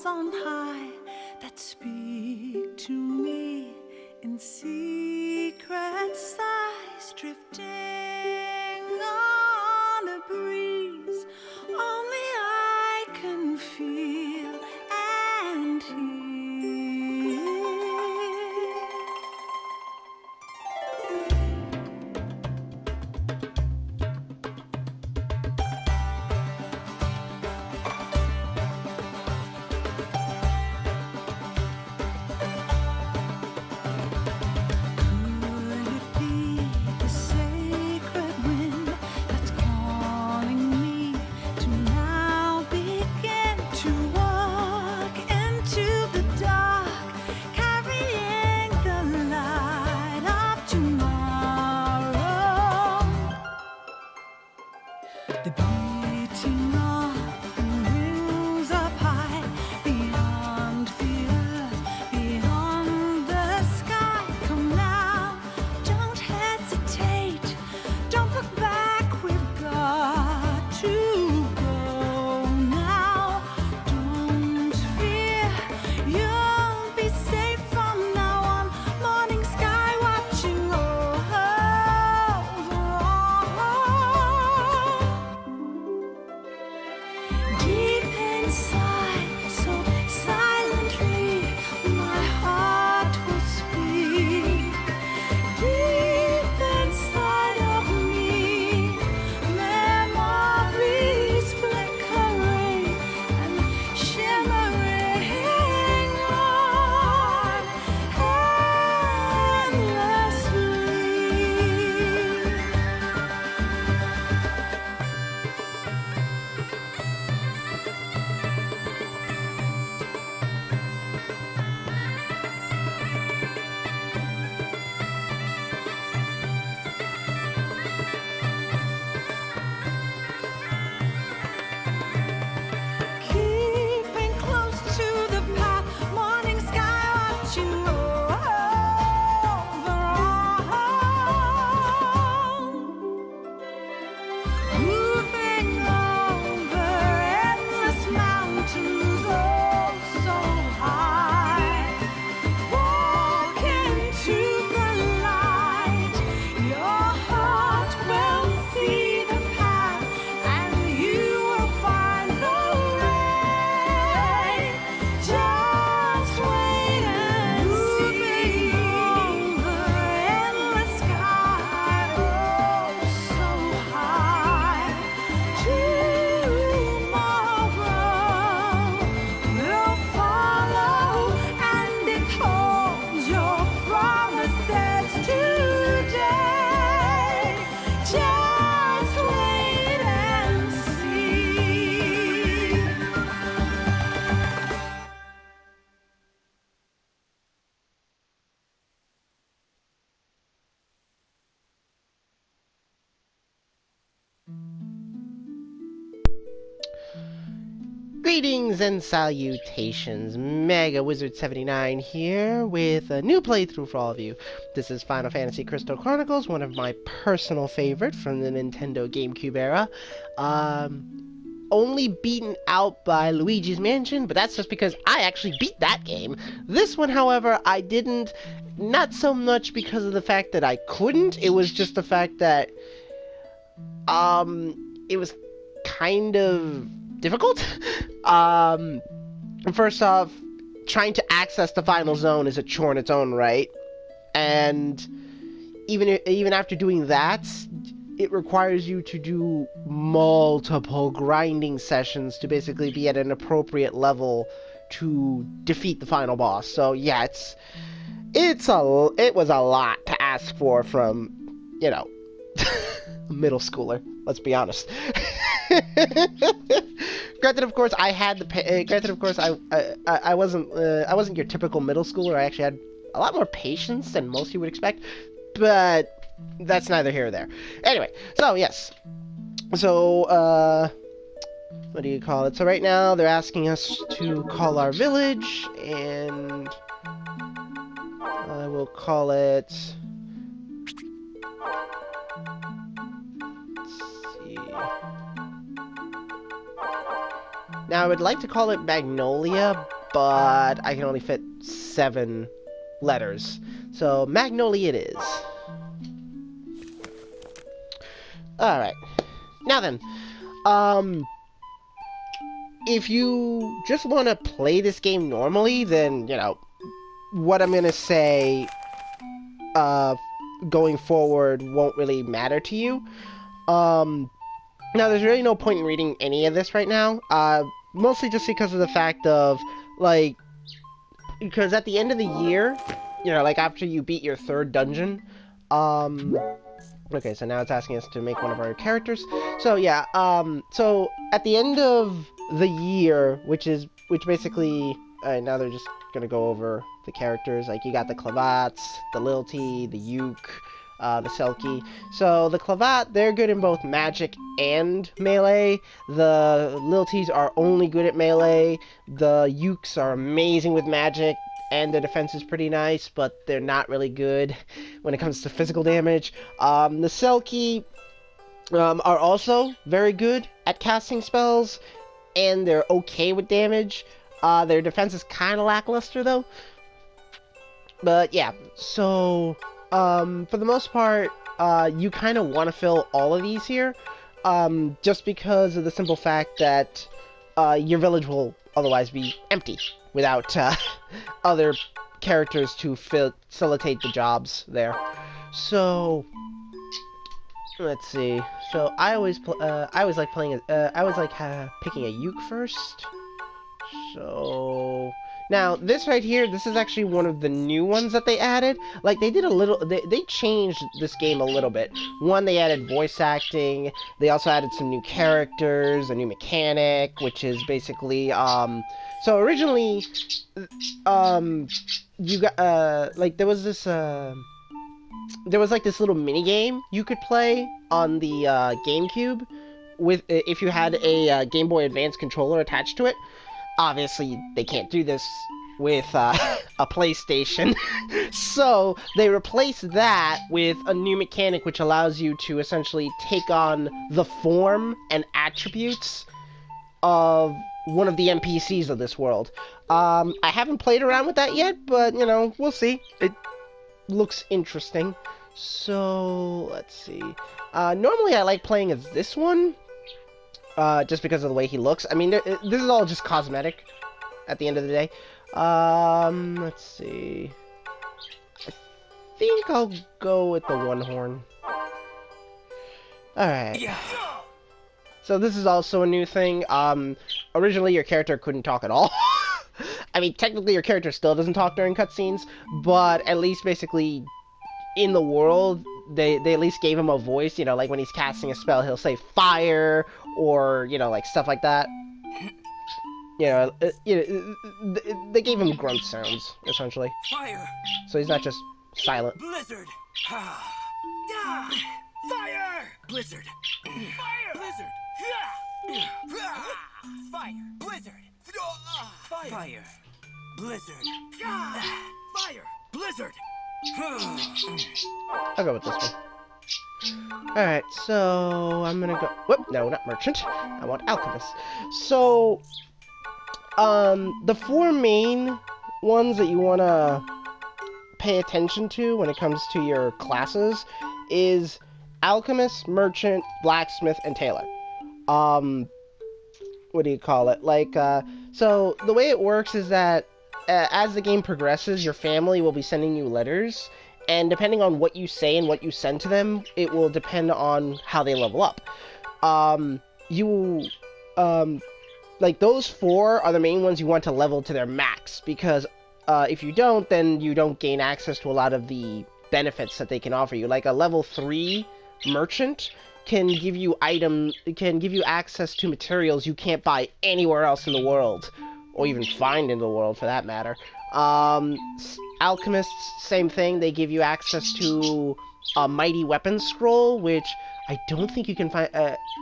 on high that speak to me in secret sighs, drifting on a breeze. Only I can feel and hear. The beating of the wings up high, beyond the earth, beyond the sky. Come now, don't hesitate, don't look back, we've got to go now. Don't fear, you'll be safe from now on. Morning sky watching over all. Deep inside, so silently, my heart will speak. Deep inside of me, memories flickering and shimmering on endlessly. Keeping close to the path, morning sky watching over all. Moving over endless mountains, oh so high. Walk into the light, your heart will see the path, and you will find the way. Just wait and see. Over endless sky, oh so high. Tomorrow will follow, and it holds your promises today. Just wait and see. Greetings and salutations, Mega Wizard 79 here with a new playthrough for all of you. This is Final Fantasy Crystal Chronicles, one of my personal favorites from the Nintendo GameCube era. Only beaten out by Luigi's Mansion, but that's just because I actually beat that game. This one, however, I didn't, not so much because of the fact that I couldn't, it was just the fact that, it was kind of difficult. First off, trying to access the final zone is a chore in its own right, and even after doing that, it requires you to do multiple grinding sessions to basically be at an appropriate level to defeat the final boss. So yeah, it was a lot to ask for from, you know, a middle schooler. Let's be honest. Granted, of course, I had I wasn't your typical middle schooler. I actually had a lot more patience than most you would expect, but that's neither here or there. Anyway, so yes, so what do you call it? So right now they're asking us to call our village, and I will call it. Now, I would like to call it Magnolia, but I can only fit 7 letters. So Magnolia it is. Alright. Now then, if you just want to play this game normally, then, you know, what I'm going to say going forward won't really matter to you. Now, there's really no point in reading any of this right now, mostly just because of the fact of, like, because at the end of the year, you know, like, after you beat your 3rd dungeon, okay, so now it's asking us to make one of our characters. So, yeah, so at the end of the year, which basically, now they're just gonna go over the characters. Like, you got the Clavats, the Lilty, the Uke, the Selkie. So, the Clavat, they're good in both magic and melee. The Lilties are only good at melee. The Ukes are amazing with magic, and their defense is pretty nice, but they're not really good when it comes to physical damage. The Selkie are also very good at casting spells, and they're okay with damage. Their defense is kind of lackluster, though. But, yeah, so, for the most part, you kind of want to fill all of these here, just because of the simple fact that your village will otherwise be empty without other characters to facilitate the jobs there. So, let's see. So I always like playing. I always like picking a Uke first. So now this right here, this is actually one of the new ones that they added. Like, they did a little. They changed this game a little bit. One, they added voice acting. They also added some new characters, a new mechanic, which is basically So originally, you got like there was this like this little mini game you could play on the GameCube with if you had a Game Boy Advance controller attached to it. Obviously, they can't do this with a PlayStation, so they replaced that with a new mechanic which allows you to essentially take on the form and attributes of one of the NPCs of this world. I haven't played around with that yet, but, you know, we'll see. It looks interesting. So, let's see. Normally I like playing as this one, just because of the way he looks. I mean, this is all just cosmetic at the end of the day. Let's see. I think I'll go with the one horn. Alright. Yeah. So this is also a new thing. Originally your character couldn't talk at all. I mean, technically your character still doesn't talk during cutscenes, but at least basically in the world, they at least gave him a voice. You know, like when he's casting a spell, he'll say fire, or, you know, like stuff like that. You know, they gave him grunt sounds, essentially. Fire! So he's not just silent. Blizzard! Fire! Blizzard! Fire! Blizzard! Fire! Blizzard! Fire! Blizzard! Fire! Blizzard! I'll go with this one. Alright, so I'm gonna go... Whoop, no, not merchant. I want alchemist. So, the 4 main ones that you want to pay attention to when it comes to your classes is alchemist, merchant, blacksmith, and tailor. What do you call it? Like, so the way it works is that as the game progresses, your family will be sending you letters, and depending on what you say and what you send to them, it will depend on how they level up. Like, those 4 are the main ones you want to level to their max, because if you don't, then you don't gain access to a lot of the benefits that they can offer you. Like, a level 3 merchant can give you access to materials you can't buy anywhere else in the world, or even find in the world, for that matter. Alchemists, same thing. They give you access to a mighty weapon scroll, which I don't think you can find.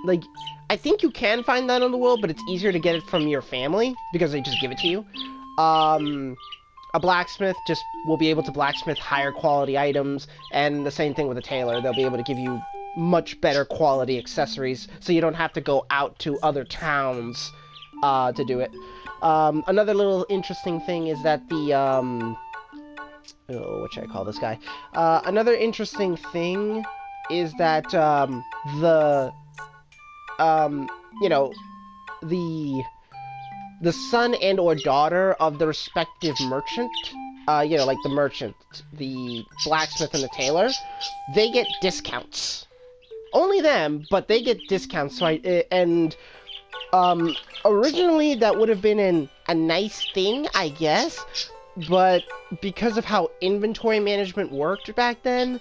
Like, I think you can find that in the world, but it's easier to get it from your family because they just give it to you. A blacksmith just will be able to blacksmith higher quality items, and the same thing with a tailor. They'll be able to give you much better quality accessories, so you don't have to go out to other towns to do it. Another little interesting thing is that the, what should I call this guy? Another interesting thing is that, you know, the son and or daughter of the respective merchant, you know, like the merchant, the blacksmith, and the tailor, they get discounts. Only them, but they get discounts. So originally that would have been a nice thing, I guess, but because of how inventory management worked back then,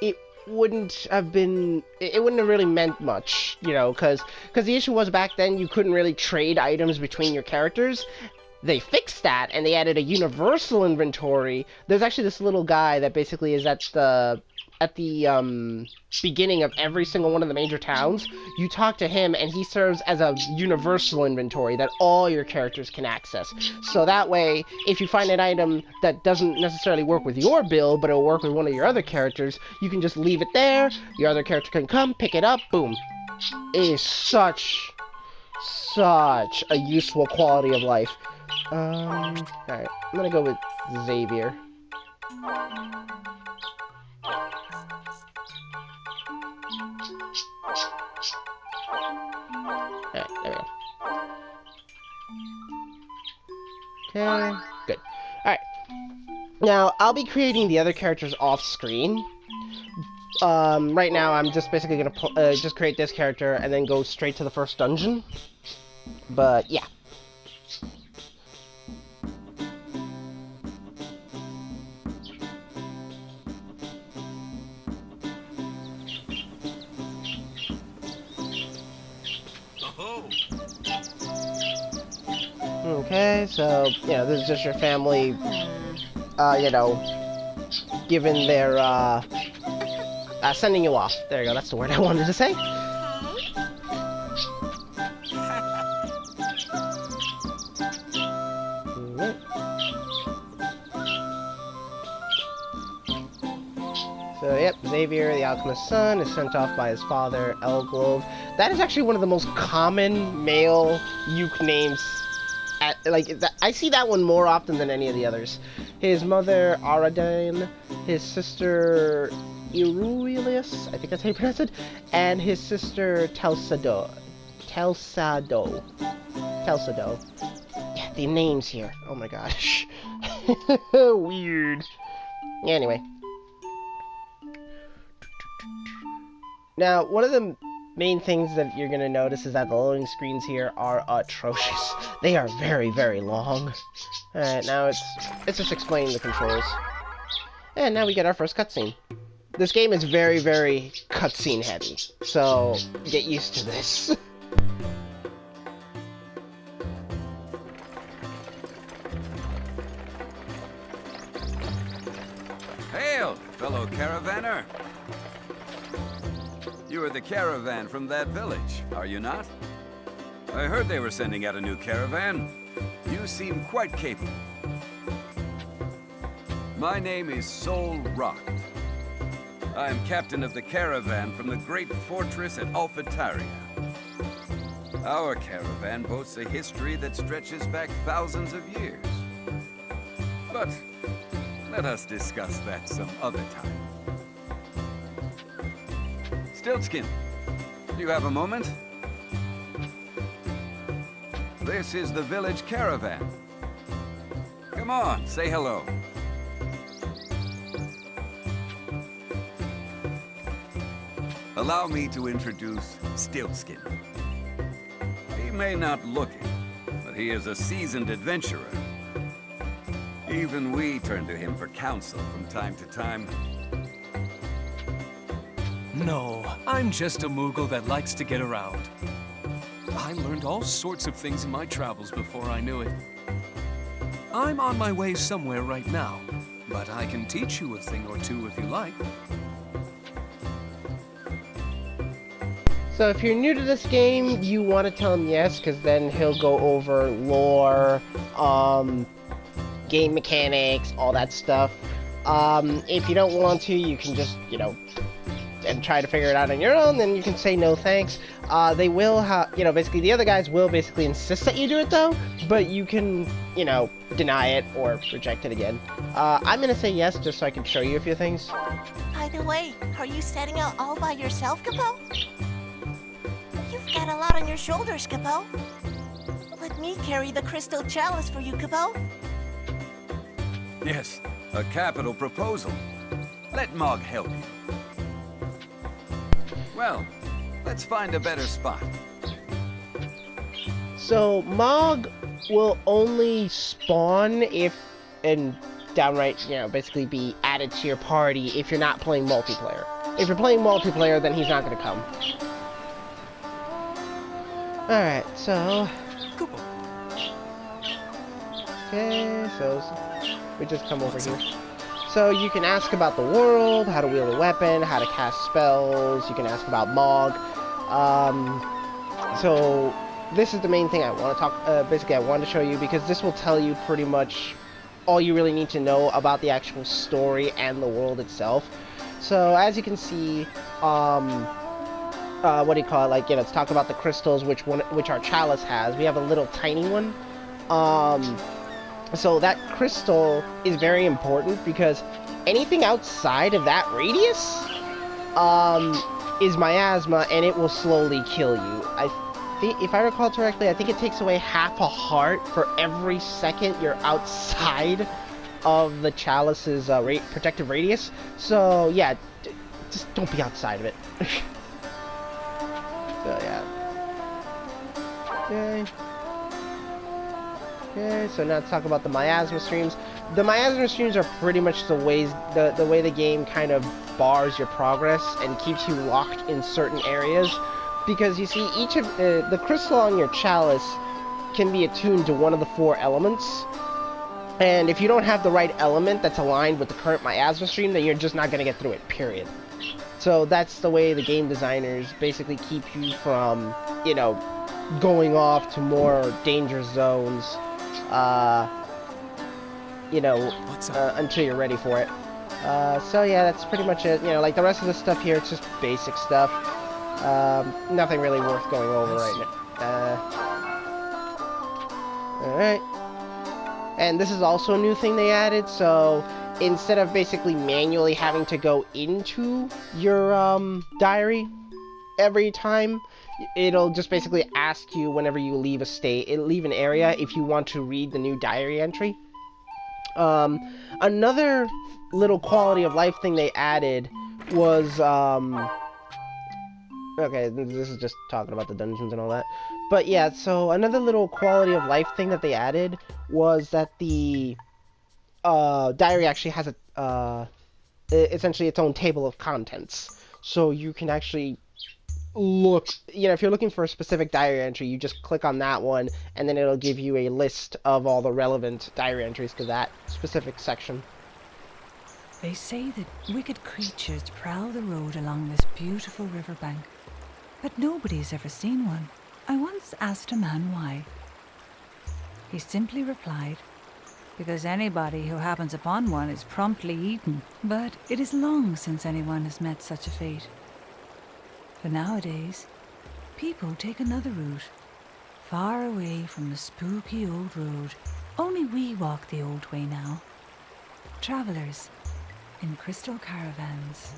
it wouldn't have really meant much, you know, because the issue was back then you couldn't really trade items between your characters. They fixed that, and they added a universal inventory. There's actually this little guy that basically is at the beginning of every single one of the major towns. You talk to him, and he serves as a universal inventory that all your characters can access. So that way, if you find an item that doesn't necessarily work with your build, but it'll work with one of your other characters, you can just leave it there, your other character can come, pick it up, boom. It is such a useful quality of life. Alright, I'm gonna go with Xavier. Alright, there we go. Okay, good. Alright. Now, I'll be creating the other characters off screen. Right now, I'm just basically gonna just create this character and then go straight to the first dungeon. But, yeah. Okay, so, you know, this is just your family, you know, giving their, sending you off. There you go, that's the word I wanted to say. So, yep, Xavier, the alchemist's son, is sent off by his father, Elglove. That is actually one of the most common male Uke names. I see that one more often than any of the others. His mother, Aradine, his sister, Iruilius, I think that's how you pronounce it, and his sister, Telsado. Yeah, the names here. Oh my gosh. Weird. Anyway. Now, one of the main things that you're going to notice is that the loading screens here are atrocious. They are very, very long. Alright, now it's just explaining the controls. And now we get our first cutscene. This game is very, very cutscene heavy, so get used to this. Hail, fellow caravaner! You are the caravan from that village, are you not? I heard they were sending out a new caravan. You seem quite capable. My name is Sol Rocked. I am captain of the caravan from the great fortress at Alphataria. Our caravan boasts a history that stretches back thousands of years. But let us discuss that some other time. Stiltskin, do you have a moment? This is the village caravan. Come on, say hello. Allow me to introduce Stiltskin. He may not look it, but he is a seasoned adventurer. Even we turn to him for counsel from time to time. No, I'm just a Moogle that likes to get around. I learned all sorts of things in my travels before I knew it. I'm on my way somewhere right now, but I can teach you a thing or two if you like. So if you're new to this game, you want to tell him yes, because then he'll go over lore, game mechanics, all that stuff. If you don't want to, you can just, you know, and try to figure it out on your own, then you can say no thanks. They will basically the other guys will basically insist that you do it though, but you can, deny it or reject it again. I'm gonna say yes just so I can show you a few things. By the way, are you setting out all by yourself, Capo? You've got a lot on your shoulders, Capo. Let me carry the crystal chalice for you, Capo. Yes, a capital proposal. Let Mog help you. Well, let's find a better spot. So Mog will only spawn and downright, basically be added to your party if you're not playing multiplayer. If you're playing multiplayer, then he's not going to come. Alright, so... Okay, so we just come over here. So you can ask about the world, how to wield a weapon, how to cast spells, you can ask about Mog. So this is the main thing I want to talk, basically I wanted to show you, because this will tell you pretty much all you really need to know about the actual story and the world itself. So as you can see, let's talk about the crystals, which our chalice has. We have a little tiny one. So that crystal is very important because anything outside of that radius is miasma, and it will slowly kill you. If I recall correctly, I think it takes away half a heart for every second you're outside of the chalice's protective radius. So yeah, just don't be outside of it. So yeah. Okay. Okay, so now let's talk about the miasma streams. The miasma streams are pretty much the way the game kind of bars your progress and keeps you locked in certain areas, because you see each of the crystal on your chalice can be attuned to one of the 4 elements, and if you don't have the right element that's aligned with the current miasma stream, then you're just not going to get through it, period. So that's the way the game designers basically keep you from, going off to more danger zones, until you're ready for it. So yeah, that's pretty much it. Like the rest of the stuff here, it's just basic stuff. Nothing really worth going over right now. Alright. And this is also a new thing they added, so instead of basically manually having to go into your diary every time, it'll just basically ask you whenever you leave leave an area if you want to read the new diary entry. Another little quality of life thing they added was okay, this is just talking about the dungeons and all that. But yeah, so another little quality of life thing that they added was that the diary actually has essentially its own table of contents. So you can actually look, if you're looking for a specific diary entry, you just click on that one, and then it'll give you a list of all the relevant diary entries to that specific section. They say that wicked creatures prowl the road along this beautiful riverbank, but nobody's ever seen one. I once asked a man why. He simply replied, because anybody who happens upon one is promptly eaten. But it is long since anyone has met such a fate. For nowadays, people take another route, far away from the spooky old road. Only we walk the old way now. Travelers in crystal caravans.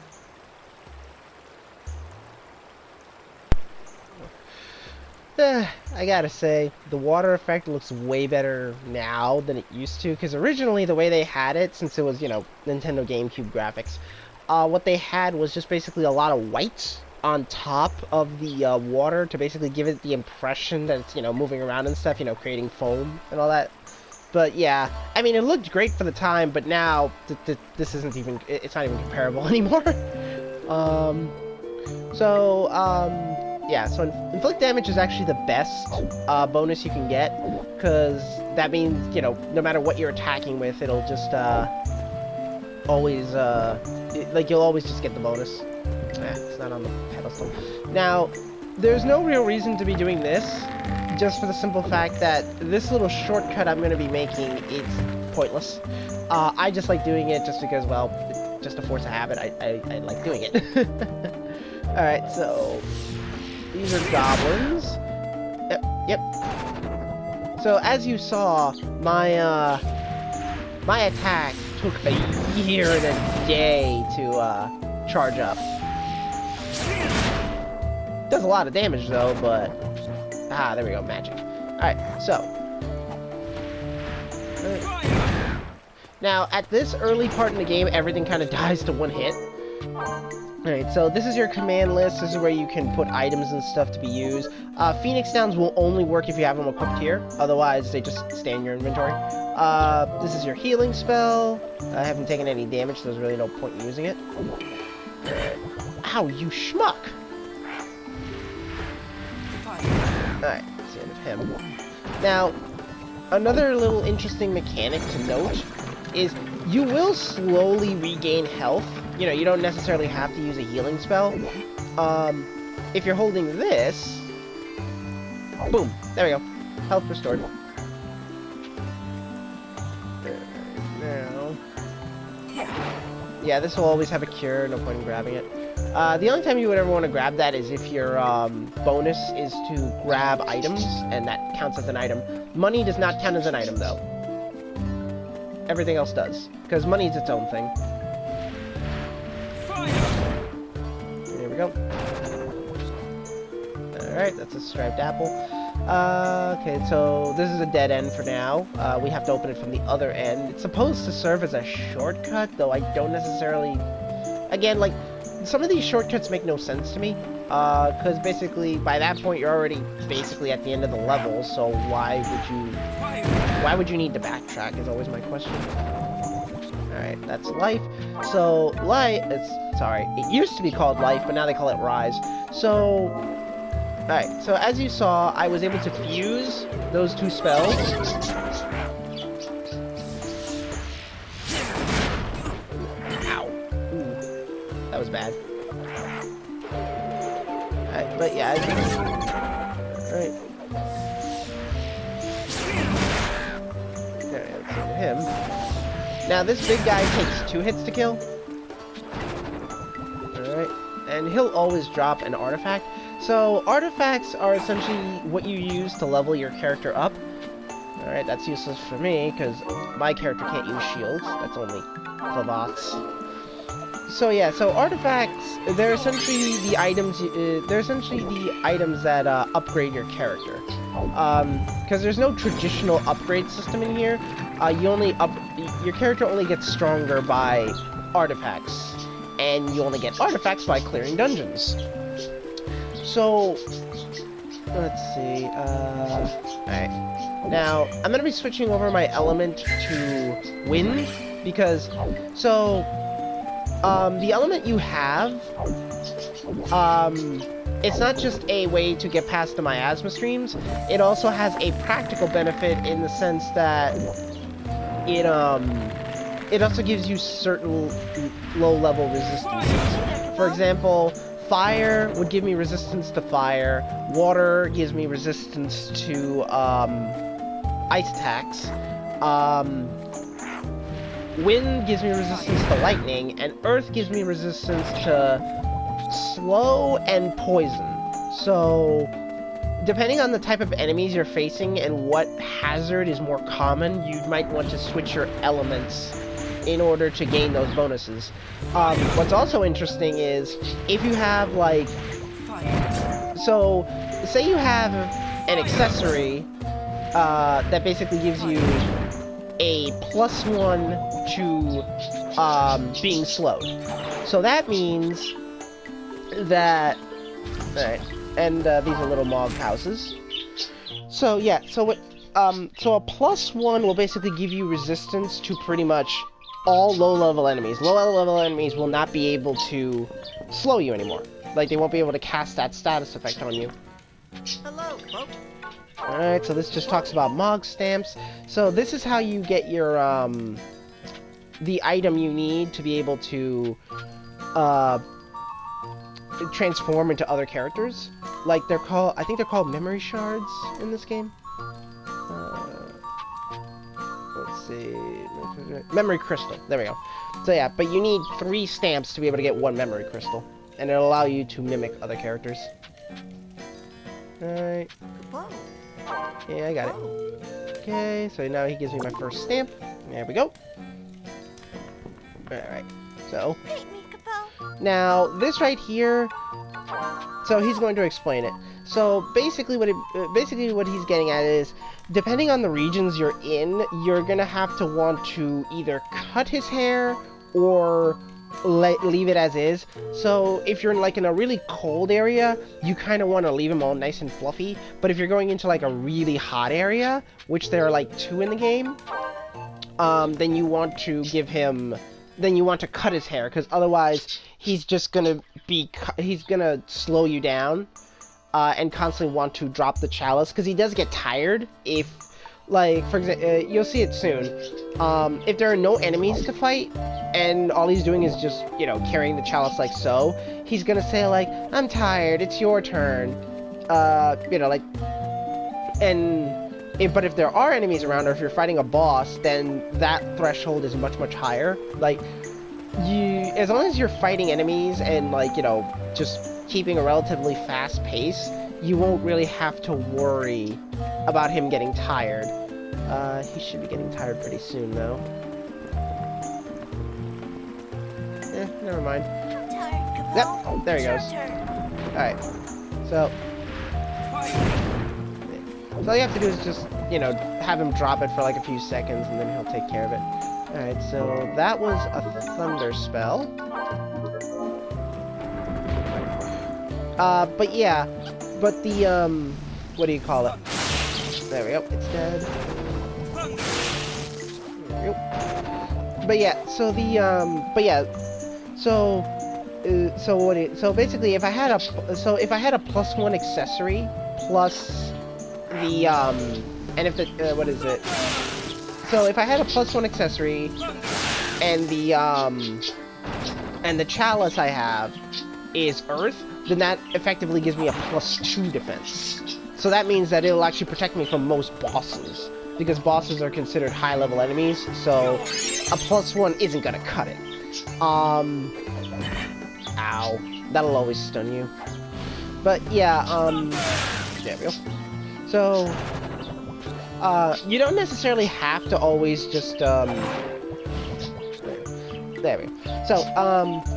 I gotta say, the water effect looks way better now than it used to, because originally the way they had it, since it was, Nintendo GameCube graphics, what they had was just basically a lot of white on top of the water to basically give it the impression that it's, moving around and stuff, creating foam and all that. But yeah, I mean, it looked great for the time, but now this isn't even, it's not even comparable anymore. Yeah, so inflict damage is actually the best bonus you can get, because that means, no matter what you're attacking with, it'll just always, you'll always just get the bonus. It's not on the pedestal. Now, there's no real reason to be doing this, just for the simple fact that this little shortcut I'm going to be making is pointless. I just like doing it just because, well, just a force of habit. I like doing it. Alright, so these are goblins. Yep. So as you saw, my my attack took a year and a day to charge up. Does a lot of damage though, but there we go, magic. Alright, so now at this early part in the game, everything kind of dies to one hit. Alright, so this is your command list. This is where you can put items and stuff to be used. Phoenix Downs will only work if you have them equipped here. Otherwise, they just stay in your inventory. This is your healing spell. I haven't taken any damage, so there's really no point in using it. Ow, you schmuck! Alright, that's the end of him. Now, another little interesting mechanic to note is you will slowly regain health. You know, you don't necessarily have to use a healing spell. If you're holding this, boom, there we go, health restored. Now, yeah, this will always have a cure, no point in grabbing it. The only time you would ever want to grab that is if your bonus is to grab items, and that counts as an item. Money does not count as an item, though. Everything else does, because money is its own thing. There we go. Alright, that's a striped apple. Okay, so this is a dead end for now. We have to open it from the other end. It's supposed to serve as a shortcut, though I don't necessarily... Again, like, some of these shortcuts make no sense to me. Because basically, by that point, you're already basically at the end of the level, so why would you need to backtrack is always my question. Alright, that's life. So, it used to be called life, but now they call it rise. So, alright, so as you saw, I was able to fuse those two spells. Ow. Ooh, that was bad. Alright, but yeah, alright. Alright, let's see him. Now, this big guy takes 2 hits to kill. Alright. And he'll always drop an artifact. So, artifacts are essentially what you use to level your character up. Alright, that's useless for me, because my character can't use shields. That's only Clavox. So yeah, so artifacts, they're essentially the items, that upgrade your character. Because there's no traditional upgrade system in here. Your character only gets stronger by artifacts, and you only get artifacts by clearing dungeons. So, let's see, alright. Now, I'm gonna be switching over my element to wind, because, so, the element you have, it's not just a way to get past the miasma streams, it also has a practical benefit in the sense that it also gives you certain low-level resistances. For example, fire would give me resistance to fire, water gives me resistance to, ice attacks, wind gives me resistance to lightning, and earth gives me resistance to slow and poison. So, depending on the type of enemies you're facing and what hazard is more common, you might want to switch your elements in order to gain those bonuses. What's also interesting is, if you have, like... So, say you have an accessory that basically gives you a +1 to being slowed. So that means that... Alright, and these are little mog houses. So yeah, so so a +1 will basically give you resistance to pretty much all low-level enemies. Low-level enemies will not be able to slow you anymore. Like, they won't be able to cast that status effect on you. Hello, folks. Alright, so this just talks about Mog Stamps. So this is how you get your, the item you need to be able to, transform into other characters. Like, they're called, I think they're called memory shards in this game. Let's see. Memory crystal. There we go. So yeah, but you need 3 stamps to be able to get 1 memory crystal. And it'll allow you to mimic other characters. Alright. Yeah, I got it. Okay, so now he gives me my first stamp. There we go. Alright. So, now this right here, so he's going to explain it. So basically what he's getting at is, depending on the regions you're in, you're gonna have to want to either cut his hair or leave it as is. So if you're in a really cold area, you kind of want to leave him all nice and fluffy. But if you're going into a really hot area, which there are 2 in the game, then you want to give him, then you want to cut his hair, because otherwise he's just gonna he's gonna slow you down, and constantly want to drop the chalice, because he does get tired if, for example, you'll see it soon. If there are no enemies to fight, and all he's doing is just, carrying the chalice like so, he's gonna say I'm tired, it's your turn, but if there are enemies around, or if you're fighting a boss, then that threshold is much, much higher. As long as you're fighting enemies and, just keeping a relatively fast pace, you won't really have to worry about him getting tired. He should be getting tired pretty soon, though. Never mind. Yep, there he goes. Alright, so all you have to do is just, have him drop it for a few seconds, and then he'll take care of it. Alright, so that was a thunder spell. But yeah, but the, what do you call it? There we go, it's dead. There we go. But yeah, so so basically, if I had a +1 accessory, plus the, and if the, what is it? So if I had a +1 accessory, and the chalice I have is earth, then that effectively gives me a +2 defense. So that means that it'll actually protect me from most bosses, because bosses are considered high-level enemies, so a +1 isn't gonna cut it. Ow. That'll always stun you. But yeah, there we go. So, you don't necessarily have to always just, there we go. So,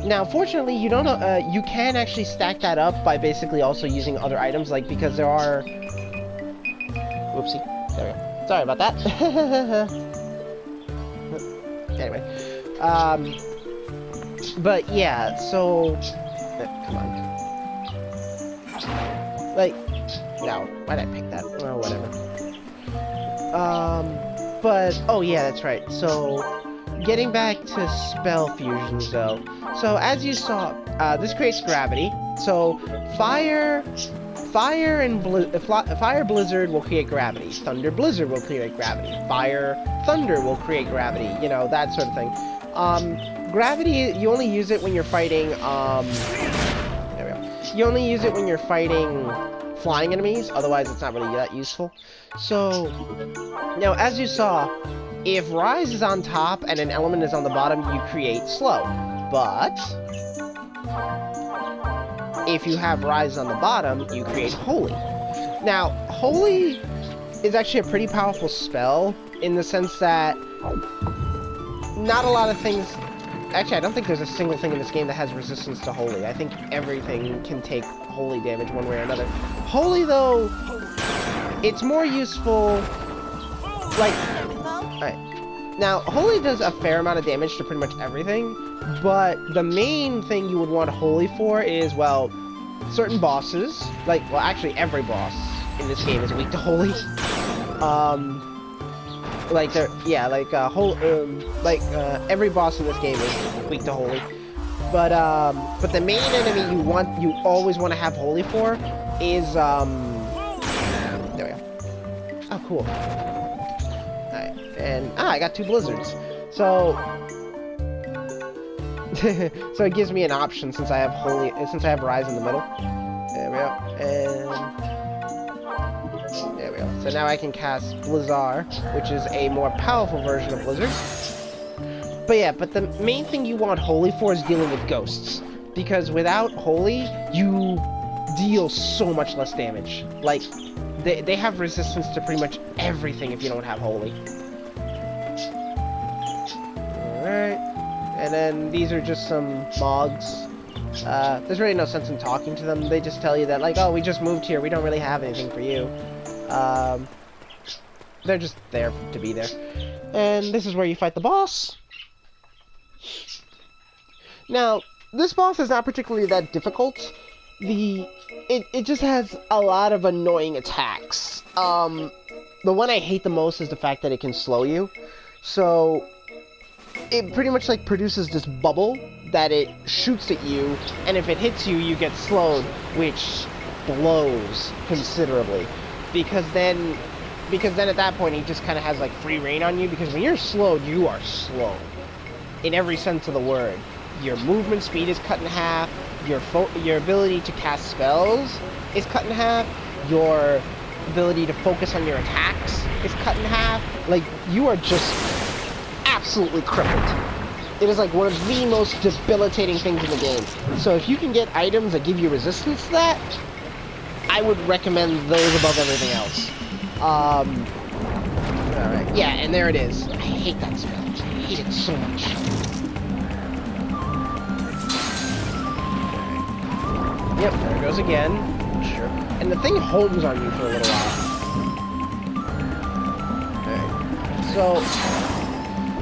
now, fortunately, you don't, you can actually stack that up by basically also using other items, because there are, whoopsie, there we go. Sorry about that. Anyway, but yeah, so, come on. No, why'd I pick that? Oh, whatever. But, oh yeah, that's right. So, getting back to spell fusions, though. So, as you saw, this creates gravity. So, fire blizzard will create gravity. Thunder blizzard will create gravity. Fire thunder will create gravity. That sort of thing. Gravity, you only use it when you're fighting, there we go. You only use it when you're fighting flying enemies, otherwise it's not really that useful. So, now as you saw, if Rise is on top and an element is on the bottom, you create slow. But if you have Rise on the bottom, you create Holy. Now, Holy is actually a pretty powerful spell, in the sense that not a lot of things... Actually, I don't think there's a single thing in this game that has resistance to Holy. I think everything can take Holy damage one way or another. Holy, though, it's more useful, Alright. Now, Holy does a fair amount of damage to pretty much everything, but the main thing you would want Holy for is, well, certain bosses, well, actually every boss in this game is weak to Holy. Every boss in this game is weak to Holy. But the main enemy you always want to have Holy for is, there we go. Oh, cool. Alright, and, I got 2 blizzards. So, so it gives me an option since I have Rise in the middle. There we go, and... there we go. So now I can cast Blizzard, which is a more powerful version of Blizzard. But yeah, but the main thing you want Holy for is dealing with ghosts. Because without Holy, you deal so much less damage. Like, they have resistance to pretty much everything if you don't have Holy. Alright. And then these are just some mogs. There's really no sense in talking to them. They just tell you that, like, oh, we just moved here. We don't really have anything for you. They're just there to be there. And this is where you fight the boss. Now, this boss is not particularly that difficult. It just has a lot of annoying attacks. The one I hate the most is the fact that it can slow you. So, it pretty much like produces this bubble that it shoots at you, and if it hits you, you get slowed, which blows considerably. Because then at that point, he just kind of has like free reign on you, because when you're slowed, you are slow. In every sense of the word. Your movement speed is cut in half, your ability to cast spells is cut in half, your ability to focus on your attacks is cut in half. Like, you are just absolutely crippled. It is like one of the most debilitating things in the game. So if you can get items that give you resistance to that, I would recommend those above everything else. Alright, yeah, and there it is. I hate that spell. I hate it so much. Yep, there it goes again. Sure. And the thing holds on you for a little while. Alright.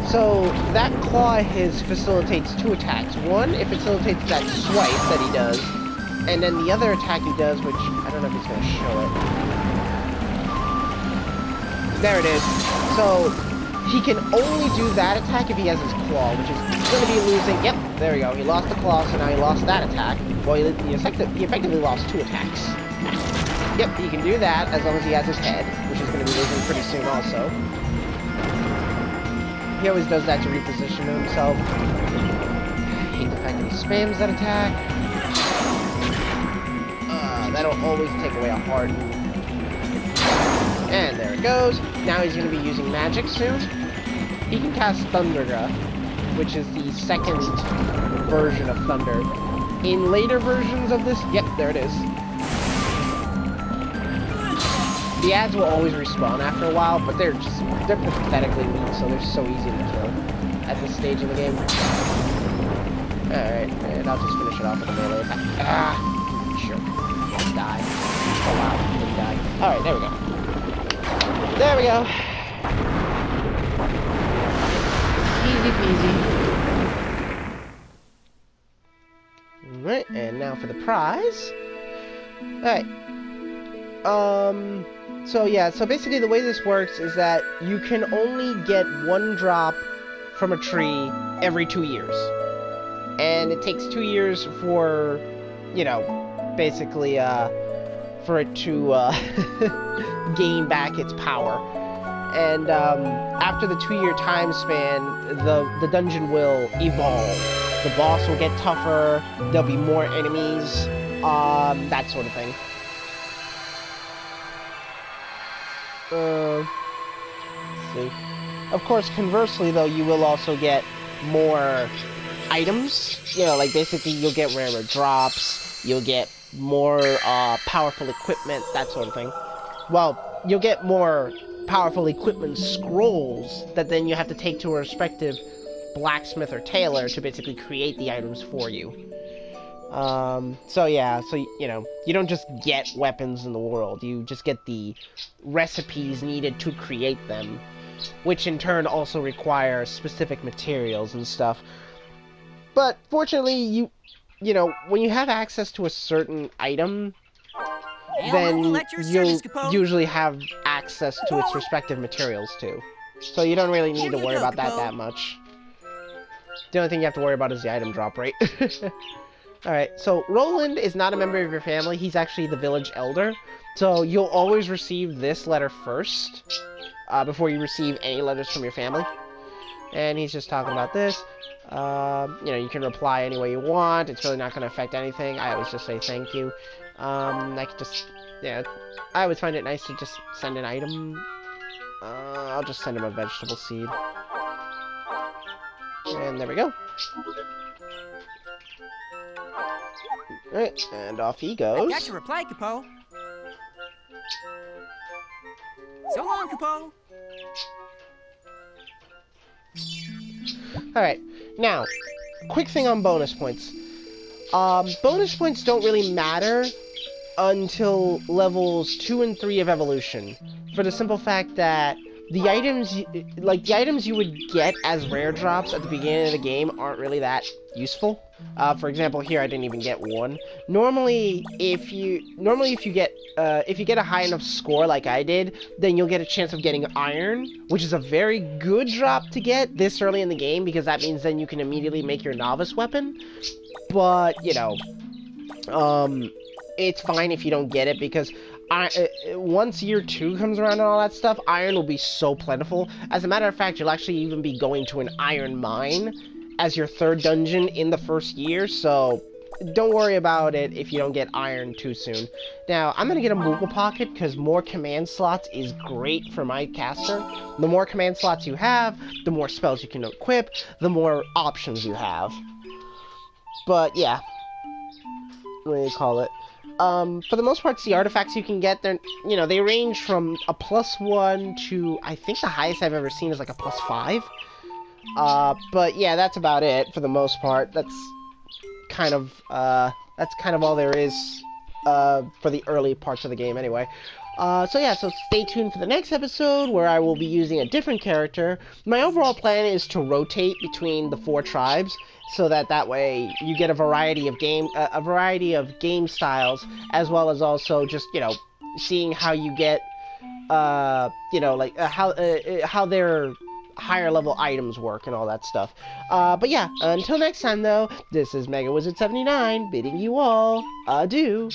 So that claw of his facilitates two attacks. One, it facilitates that swipe that he does. And then the other attack he does, which I don't know if he's going to show it. There it is. So he can only do that attack if he has his claw, which is going to be losing. Yep, there we go. He lost the claw, so now he lost that attack. Well, he effectively lost two attacks. Yep, he can do that as long as he has his head, which is going to be losing pretty soon also. He always does that to reposition himself. I hate the fact that he spams that attack. That'll always take away a heart. And there it goes. Now he's going to be using magic soon. He can cast Thunderga, which is the second version of Thunder. In later versions of this, yep, there it is. The ads will always respawn after a while, but they're pathetically weak, so they're so easy to kill at this stage of the game. Alright, and I'll just finish it off with a melee attack. Ah! Sure. Die. Oh wow, he didn't die. Alright, there we go. There we go. Easy peasy. Alright, and now for the prize. Alright. So yeah, so basically the way this works is that you can only get one drop from a tree every 2 years. And it takes 2 years for, you know, basically, for it to, gain back its power. And, after the 2-year time span, the dungeon will evolve. The boss will get tougher, there'll be more enemies, that sort of thing. Let's see. Of course, conversely, though, you will also get more items. You know, like, basically, you'll get rarer drops, you'll get more, powerful equipment, that sort of thing. Well, you'll get more powerful equipment scrolls that then you have to take to a respective blacksmith or tailor to basically create the items for you. So yeah, so, you know, you don't just get weapons in the world, you just get the recipes needed to create them, which in turn also require specific materials and stuff. But fortunately, you know, when you have access to a certain item, then you'll usually have access to its respective materials too. So you don't really need to worry about that much. The only thing you have to worry about is the item drop rate. Alright, so Roland is not a member of your family, he's actually the village elder. So you'll always receive this letter first, before you receive any letters from your family. And he's just talking about this. You know, you can reply any way you want, it's really not going to affect anything. I always just say thank you. I could just, yeah, I always find it nice to just send an item. I'll just send him a vegetable seed. And there we go. Alright, and off he I goes. got your reply, Capo. So long, Capo. Alright, now, quick thing on bonus points. Bonus points don't really matter until levels 2 and 3 of Evolution. For the simple fact that the items, the items you would get as rare drops at the beginning of the game aren't really that useful. For example, here I didn't even get one. Normally, if you get a high enough score like I did, then you'll get a chance of getting iron, which is a very good drop to get this early in the game because that means then you can immediately make your novice weapon. But you know, it's fine if you don't get it because once year 2 comes around and all that stuff, iron will be so plentiful. As a matter of fact, you'll actually even be going to an iron mine as your 3rd dungeon in the first year, so don't worry about it if you don't get iron too soon. Now, I'm going to get a Moogle Pocket because more command slots is great for my caster. The more command slots you have, the more spells you can equip, the more options you have. But yeah, what do you call it? For the most part, the artifacts you can get, they range from a +1 to, I think the highest I've ever seen is like a +5. But yeah, that's about it for the most part. That's kind of all there is, for the early parts of the game anyway. So yeah, so stay tuned for the next episode where I will be using a different character. My overall plan is to rotate between the 4 tribes so that way you get a variety of game styles, as well as also just, seeing how you get, how their higher level items work and all that stuff. But yeah, until next time though, this is Mega Wizard 79 bidding you all adieu.